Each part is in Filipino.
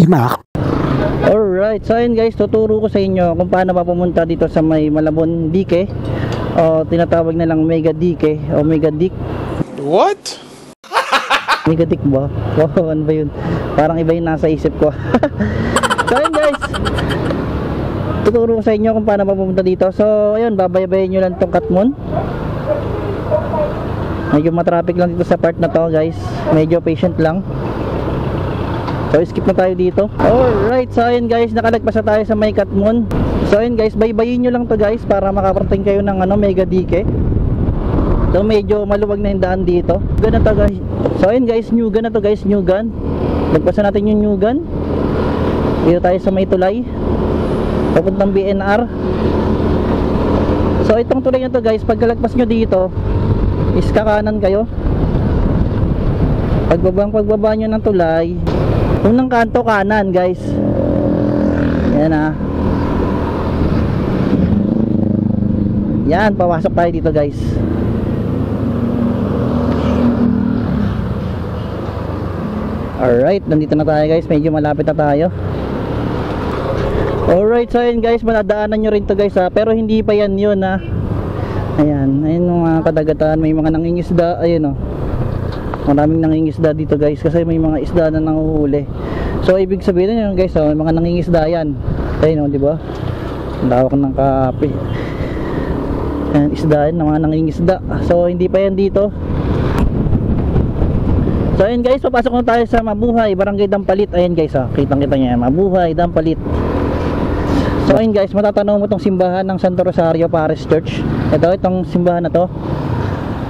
Mak. Alright, so ayun guys, tuturo ko sa inyo kung paano pa pumunta dito sa may Malabon Dike, o tinatawag na lang Mega Dike o Mega Dik. What? Mega Dik ba? Wow, ano ba yun? Parang iba yung nasa isip ko. So ayun guys, tuturo ko sa inyo kung paano pa pumunta dito. So ayun, babaybayin nyo lang tong Katmon. Medyo matraffic lang dito sa part na to guys, medyo patient lang. So skip na tayo dito. Alright, so ayun guys, nakalagpas na tayo sa may Katmon. So ayun guys, baybayin nyo lang to guys para makaparating kayo ng Mega Dike. So medyo maluwag na yung daan dito. Ganun to guys. So ayun guys, Nyugan na to guys, Nyugan. Lagpasan natin yung Nyugan. Dito tayo sa may tulay papuntang BNR. So itong tulay na to guys, pagkalagpas nyo dito is kakanan kayo. Pagbaba nyo ng tulay, unang kanto kanan guys. Yan yan, papasok tayo dito guys. Alright, nandito na tayo guys, medyo malapit na tayo. Alright, so ayun guys, madadaanan nyo rin to guys pero hindi pa yan yun Ayan, ayun mga kadagatan, may mga nangingisda, ayun maraming nangingisda dito guys kasi may mga isda na nanguhuli. So ibig sabihin yun guys, may mga nangingisda yan. Ayun di ba? Ang lawak ng kape. Ayan, isda yan, mga nangingisda. So hindi pa yan dito. So ayun guys, papasok na tayo sa Mabuhay, Barangay Dampalit. Ayun guys, kitang-kita nyo yan, Mabuhay, Dampalit. So ayun guys, matatanaw mo itong simbahan ng Santo Rosario Parish Church. Itong simbahan na to.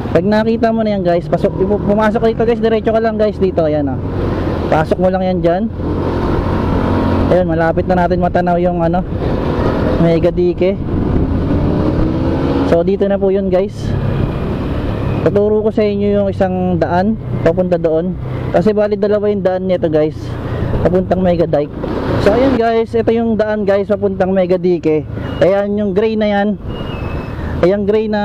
Pag nakita mo na yan guys, pumasok dito guys, diretso ka lang guys dito. Ayan pasok mo lang yan dyan. Ayun, malapit na natin matanaw yung Mega Dike. So dito na po yun guys. Tuturo ko sa inyo yung isang daan papunta doon. Kasi bali dalawa yung daan nito guys, papuntang Mega Dike. So ayan guys, ito yung daan guys papuntang Mega Dike. Ayan yung gray na yan, ayan gray na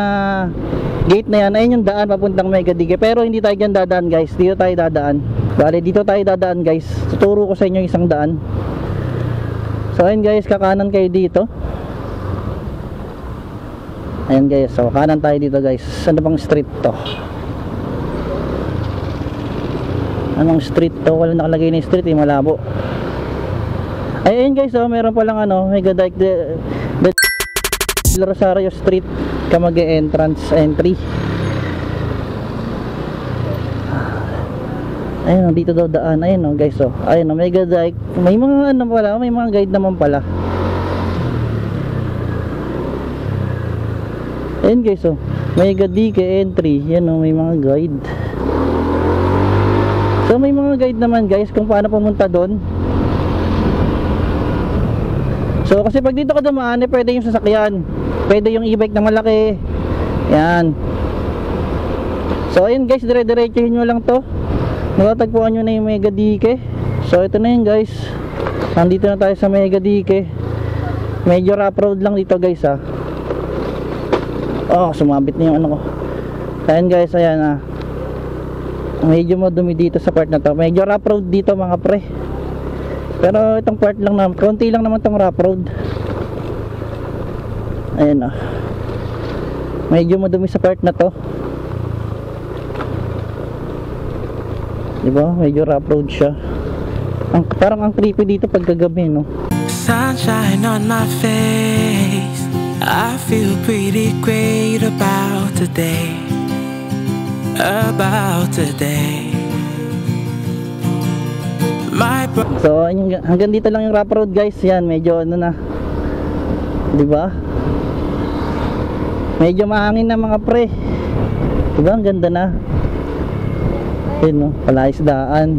gate na yan, ayun yung daan papuntang Mega Dike. Pero hindi tayo dyan dadaan guys, dito tayo dadaan. Bale dito tayo dadaan guys. Tuturo ko sa inyo isang daan. So ayun guys, kakanan kayo dito. Ayan guys, so kanan tayo dito guys. Ano bang street to? Anong street to? Wala nakalagay na street malabo. Ayun guys, meron palang Mega Dike the Rosario Street, Camagüey entrance entry. Ayun dito daw daan. Ayun guys, ayun Mega Dike. May mga pala, may mga guide naman pala. Ayun guys, Mega Dike entry. Yan may mga guide. So may mga guide naman guys kung paano pumunta doon. So kasi pag dito ka dumaan, pwede yung sasakyan, pwede yung e-bike na malaki. Yan. So ayun guys, dire-diretsuhin nyo lang to. Matatagpuan nyo na yung Mega Dike. So ito na yun guys, nandito na tayo sa Mega Dike. Medyo rough road lang dito guys sumabit na yung ko. Ayan guys, ayan medyo madumi dito sa part na to. Medyo rough road dito mga pre. Pero itong part lang naman, konti lang naman tong rough road. Ayan medyo madumi sa part na to. Diba? Medyo rough road siya. Parang ang creepy dito pagkagabi Sunshine on my face, I feel pretty great about today. About today. So hanggang dito lang yung rough road guys. Yan, medyo na, diba? Medyo mahangin na mga pre. Diba, ang ganda na. Yun palaisdaan.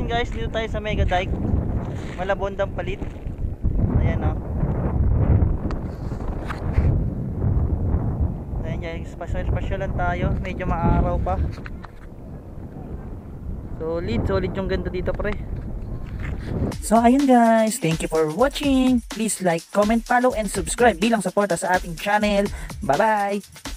Guys, dito tayo sa Mega Dike, Malabon Dampalit. Ayan Ayan guys, pasyalan tayo. Medyo maaraw pa. Solid yung ganda dito pre. So ayun guys, thank you for watching. Please like, comment, follow, and subscribe bilang suporta sa ating channel. Bye bye!